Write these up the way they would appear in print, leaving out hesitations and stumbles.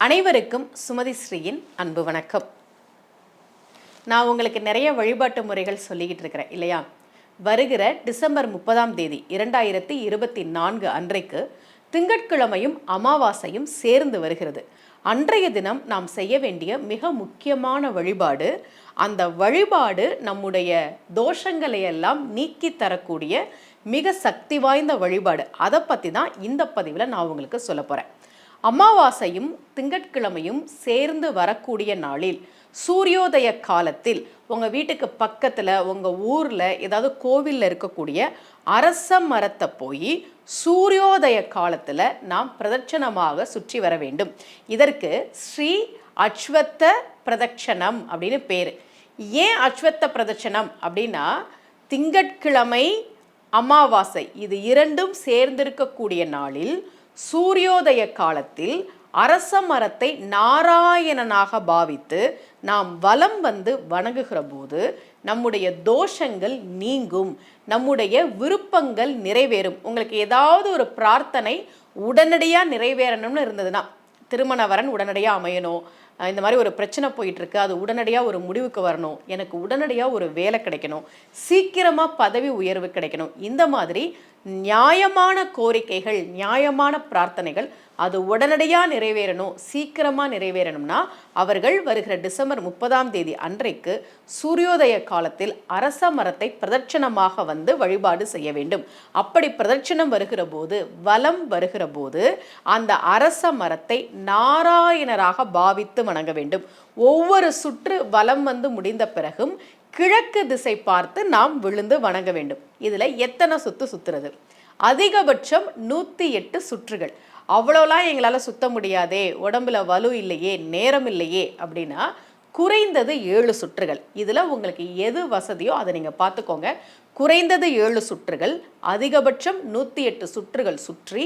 அனைவருக்கும் சுமதி ஸ்ரீயின் அன்பு வணக்கம். நான் உங்களுக்கு நிறைய வழிபாட்டு முறைகள் சொல்லிக்கிட்டு இருக்கிறேன் இல்லையா? வருகிற டிசம்பர் 30 2024 அன்றைக்கு திங்கட்கிழமையும் அமாவாசையும் சேர்ந்து வருகிறது. அன்றைய தினம் நாம் செய்ய வேண்டிய மிக முக்கியமான வழிபாடு, அந்த வழிபாடு நம்முடைய தோஷங்களை எல்லாம் நீக்கி தரக்கூடிய மிக சக்தி வாய்ந்த வழிபாடு. அதை பற்றி தான் இந்த பதிவில் நான் உங்களுக்கு சொல்ல போகிறேன். அமாவாசையும் திங்கட்கிழமையும் சேர்ந்து வரக்கூடிய நாளில் சூரியோதய காலத்தில் உங்கள் வீட்டுக்கு பக்கத்தில் உங்கள் ஊரில் ஏதாவது கோவிலில் இருக்கக்கூடிய அரச மரத்தை போய் சூரியோதய காலத்தில் நாம் பிரதட்சணமாக சுற்றி வர வேண்டும். இதற்கு ஸ்ரீ அஸ்வத்த பிரதட்சணம் அப்படின்னு பேர். ஏன் அஸ்வத்த பிரதட்சணம் அப்படின்னா, திங்கட்கிழமை அமாவாசை இது இரண்டும் சேர்ந்திருக்கக்கூடிய நாளில் சூரியோதய காலத்தில் அரச மரத்தை நாராயணனாக பாவித்து நாம் வலம் வந்து வணங்குகிற போது நம்முடைய தோஷங்கள் நீங்கும், நம்முடைய விருப்பங்கள் நிறைவேறும். உங்களுக்கு ஏதாவது ஒரு பிரார்த்தனை உடனடியாக நிறைவேறணும்னு இருந்ததுன்னா, திருமண வரன் உடனடியாக அமையணும், இந்த மாதிரி ஒரு பிரச்சனை போயிட்டுருக்கு, அது உடனடியாக ஒரு முடிவுக்கு வரணும், எனக்கு உடனடியாக ஒரு வேலை கிடைக்கணும், சீக்கிரமாக பதவி உயர்வு கிடைக்கணும், இந்த மாதிரி நியாயமான கோரிக்கைகள், நியாயமான பிரார்த்தனைகள் அது உடனடியாக நிறைவேறணும், சீக்கிரமாக நிறைவேறணும்னா அவர்கள் வருகிற டிசம்பர் 30 அன்றைக்கு சூரியோதய காலத்தில் அரச மரத்தை பிரதட்சணமாக வந்து வழிபாடு செய்ய வேண்டும். அப்படி பிரதட்சணம் வருகிற போது, வலம் வருகிற போது அந்த அரச மரத்தை நாராயணராக பாவித்து வணங்க வேண்டும். ஒவ்வொரு சுற்று வலம் வந்து முடிந்த பிறகும் கிழக்கு திசை பார்த்து நாம் விழுந்து வணங்க வேண்டும். இதில் எத்தனை சுத்துறது? அதிகபட்சம் 108 சுற்றுகள். அவ்வளோலாம் எங்களால் சுத்த முடியாதே, உடம்புல வலு இல்லையே, நேரம் இல்லையே அப்படின்னா குறைந்தது 7 சுற்றுகள். இதில் உங்களுக்கு எது வசதியோ அதை நீங்கள் பார்த்துக்கோங்க. குறைந்தது 7 சுற்றுகள், அதிகபட்சம் 108 சுற்றுகள் சுற்றி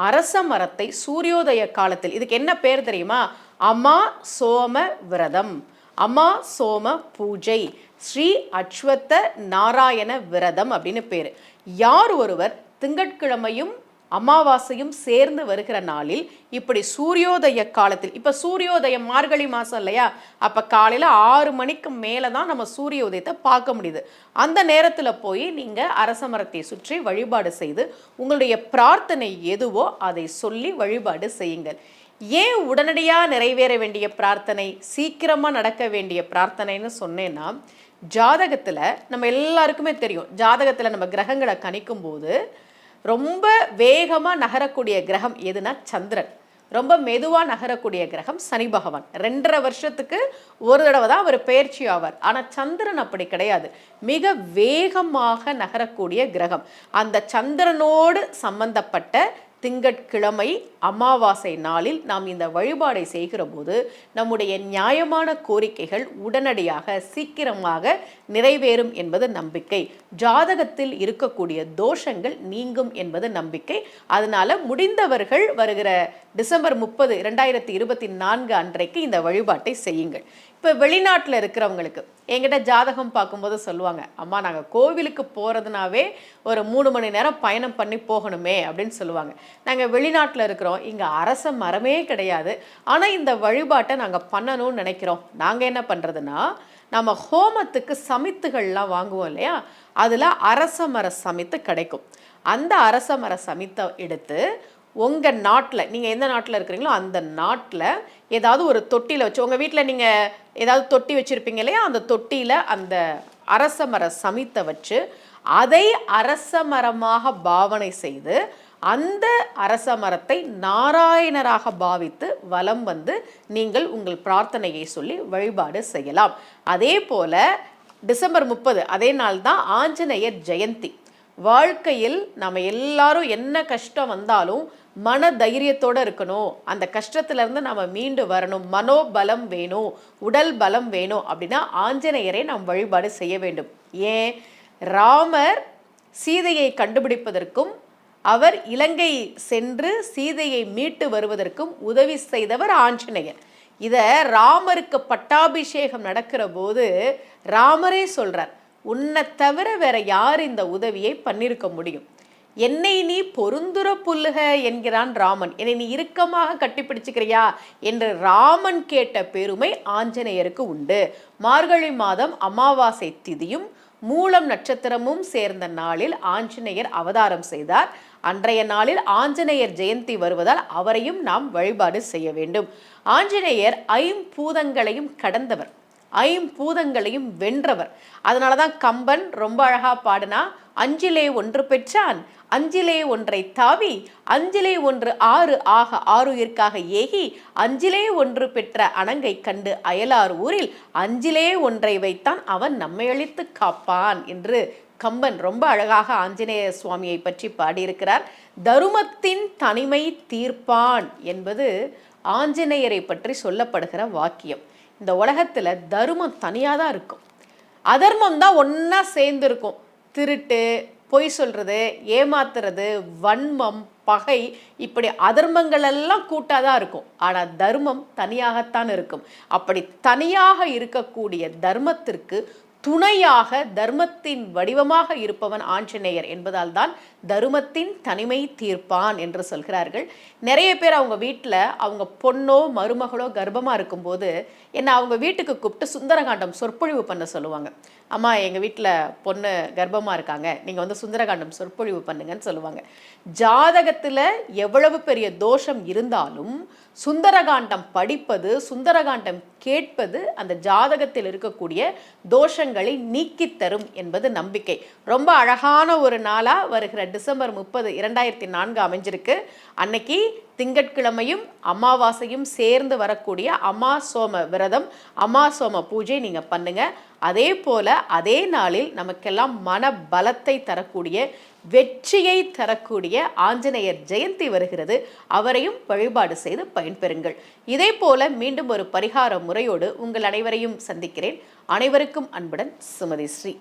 அரச மரத்தை சூரியோதய காலத்தில், இதுக்கு என்ன பேர் தெரியுமா? அமா சோம விரதம், அமா சோம பூஜை, ஸ்ரீ அஸ்வத்த நாராயண விரதம் அப்படின்னு பேர். யார் ஒருவர் திங்கட்கிழமையும் அமாவாசையும் சேர்ந்து வருகிற நாளில் இப்படி சூரியோதய காலத்தில், இப்போ சூரியோதயம் மார்கழி மாதம் இல்லையா, அப்போ காலையில் 6 மணிக்கு மேலே தான் நம்ம சூரிய உதயத்தை பார்க்க முடியுது. அந்த நேரத்தில் போய் நீங்கள் அரச மரத்தை சுற்றி வழிபாடு செய்து உங்களுடைய பிரார்த்தனை எதுவோ அதை சொல்லி வழிபாடு செய்யுங்கள். ஏன் உடனடியாக நிறைவேற வேண்டிய பிரார்த்தனை, சீக்கிரமாக நடக்க வேண்டிய பிரார்த்தனைன்னு சொன்னேன்னா, ஜாதகத்தில் நம்ம எல்லாருக்குமே தெரியும், ஜாதகத்தில் நம்ம கிரகங்களை கணிக்கும் போது ரொம்ப வேகமாக நகரக்கூடிய கிரகம் எதுனா சந்திரன், ரொம்ப மெதுவாக நகரக்கூடிய கிரகம் சனி பகவான். 2.5 வருஷத்துக்கு ஒரு தடவை தான் அவர் பெயர்ச்சி ஆவார். ஆனால் சந்திரன் அப்படி கிடையாது, மிக வேகமாக நகரக்கூடிய கிரகம். அந்த சந்திரனோடு சம்பந்தப்பட்ட திங்கட்கிழமை அமாவாசை நாளில் நாம் இந்த வழிபாடை செய்கிற போது நம்முடைய நியாயமான கோரிக்கைகள் உடனடியாக சீக்கிரமாக நிறைவேறும் என்பது நம்பிக்கை. ஜாதகத்தில் இருக்கக்கூடிய தோஷங்கள் நீங்கும் என்பது நம்பிக்கை. அதனால முடிந்தவர்கள் வருகிற டிசம்பர் 30 2024 அன்றைக்கு இந்த வழிபாட்டை செய்யுங்கள். இப்போ வெளிநாட்டில் இருக்கிறவங்களுக்கு என்கிட்ட ஜாதகம் பார்க்கும்போது சொல்லுவாங்க, அம்மா நாங்கள் கோவிலுக்கு போகிறதுனாவே ஒரு 3 மணி நேரம் பயணம் பண்ணி போகணுமே அப்படின்னு சொல்லுவாங்க. நாங்கள் வெளிநாட்டில் இருக்கிறோம், இங்கே அரச மரமே கிடையாது, ஆனால் இந்த வழிபாட்டை நாங்கள் பண்ணணும்னு நினைக்கிறோம். நாங்கள் என்ன பண்ணுறதுன்னா, நம்ம ஹோமத்துக்கு சமித்துகள்லாம் வாங்குவோம் இல்லையா, அதில் அரச மர சமித்து கிடைக்கும். அந்த அரச மர சமித்தை எடுத்து உங்கள் நாட்டில், நீங்கள் எந்த நாட்டில் இருக்கிறீங்களோ அந்த நாட்டில் ஏதாவது ஒரு தொட்டியில் வச்சு, உங்கள் வீட்டில் நீங்கள் ஏதாவது தொட்டி வச்சுருப்பீங்க இல்லையா, அந்த தொட்டியில் அந்த அரச மர சமித்தை வச்சு அதை அரச மரமாக பாவனை செய்து அந்த அரச மரத்தை நாராயணராக பாவித்து வலம் வந்து நீங்கள் உங்கள் பிரார்த்தனையை சொல்லி வழிபாடு செய்யலாம். அதே போல் டிசம்பர் 30 அதே நாள் தான் ஆஞ்சநேயர் ஜெயந்தி. வாழ்க்கையில் நம்ம எல்லாரும் என்ன கஷ்டம் வந்தாலும் மன தைரியத்தோடு இருக்கணும், அந்த கஷ்டத்திலேருந்து நம்ம மீண்டு வரணும், மனோபலம் வேணும், உடல் பலம் வேணும் அப்படின்னா ஆஞ்சநேயரை நாம் வழிபாடு செய்ய வேண்டும். ஏன்? ராமர் சீதையை கண்டுபிடிப்பதற்கும் அவர் இலங்கை சென்று சீதையை மீட்டு வருவதற்கும் உதவி செய்தவர் ஆஞ்சநேயர். இதை ராமருக்கு பட்டாபிஷேகம் நடக்கிற போது ராமரே சொல்கிறார், உன்னை தவிர வேற யார் இந்த உதவியை பண்ணியிருக்க முடியும்? என்னை நீ பொருந்துர புல்லுக என்கிறான் ராமன். என்னை நீ இறுக்கமாக கட்டிப்பிடிச்சுக்கிறியா என்று ராமன் கேட்ட பெருமை ஆஞ்சநேயருக்கு உண்டு. மார்கழி மாதம் அமாவாசை திதியும் மூலம் நட்சத்திரமும் சேர்ந்த நாளில் ஆஞ்சநேயர் அவதாரம் செய்தார். அன்றைய நாளில் ஆஞ்சநேயர் ஜெயந்தி வருவதால் அவரையும் நாம் வழிபாடு செய்ய வேண்டும். ஆஞ்சநேயர் ஐம்பூதங்களையும் கடந்தவர், ஐம்பூதங்களையும் வென்றவர். அதனாலதான் கம்பன் ரொம்ப அழகா பாடினா, அஞ்சிலே ஒன்று பெற்றான் அஞ்சிலே ஒன்றை தாவி அஞ்சிலே ஒன்று ஆறு ஆக ஆறுயிர்க்காக ஏகி அஞ்சிலே ஒன்று பெற்ற அணங்கை கண்டு அயலார் ஊரில் அஞ்சிலே ஒன்றை வைத்தான் அவன் நம்மை அழித்து காப்பான் என்று கம்பன் ரொம்ப அழகாக ஆஞ்சநேய சுவாமியை பற்றி பாடியிருக்கிறார். தருமத்தின் தனிமை தீர்ப்பான் என்பது ஆஞ்சநேயரை பற்றி சொல்லப்படுகிற வாக்கியம். இந்த உலகத்துல தர்மம் தனியாக தான் இருக்கும், அதர்மம் தான் ஒன்னா சேர்ந்து இருக்கும். திருட்டு, பொய் சொல்றது, ஏமாத்துறது, வன்மம், பகை, இப்படி அதர்மங்கள் எல்லாம் கூட்டாதான் இருக்கும். ஆனா தர்மம் தனியாகத்தான் இருக்கும். அப்படி தனியாக இருக்கக்கூடிய தர்மத்திற்கு துணையாக தர்மத்தின் வடிவமாக இருப்பவன் ஆஞ்சநேயர் என்பதால் தான் தருமத்தின் தனிமை தீர்ப்பான் என்று சொல்கிறார்கள். நிறைய பேர் அவங்க வீட்டில் அவங்க பொண்ணோ மருமகளோ கர்ப்பமாக இருக்கும்போது என்னை அவங்க வீட்டுக்கு கூப்பிட்டு சுந்தரகாண்டம் சொற்பொழிவு பண்ண சொல்லுவாங்க. அம்மா, எங்கள் வீட்டில் பொண்ணு கர்ப்பமாக இருக்காங்க, நீங்கள் வந்து சுந்தரகாண்டம் சொற்பொழிவு பண்ணுங்கன்னு சொல்லுவாங்க. ஜாதகத்தில் எவ்வளவு பெரிய தோஷம் இருந்தாலும் சுந்தரகாண்டம் படிப்பது, சுந்தரகாண்டம் கேட்பது அந்த ஜாதகத்தில் இருக்கக்கூடிய தோஷங்களை நீக்கித்தரும் என்பது நம்பிக்கை. ரொம்ப அழகான ஒரு நாளாக வருகிற டிசம்பர் 30, 2004 அமைஞ்சிருக்கு. அன்னைக்கு திங்கட்கிழமையும் அமாவாசையும் சேர்ந்து வரக்கூடிய அமாசோம விரதம், அமாசோம பூஜை நீங்கள் பண்ணுங்க. அதே போல அதே நாளில் நமக்கெல்லாம் மன பலத்தை தரக்கூடிய, வெற்றியை தரக்கூடிய ஆஞ்சநேயர் ஜெயந்தி வருகிறது. அவரையும் வழிபாடு செய்து பயன்பெறுங்கள். இதே போல மீண்டும் ஒரு பரிகார முறையோடு உங்கள் அனைவரையும் சந்திக்கிறேன். அனைவருக்கும் அன்புடன் சுமதி ஸ்ரீ.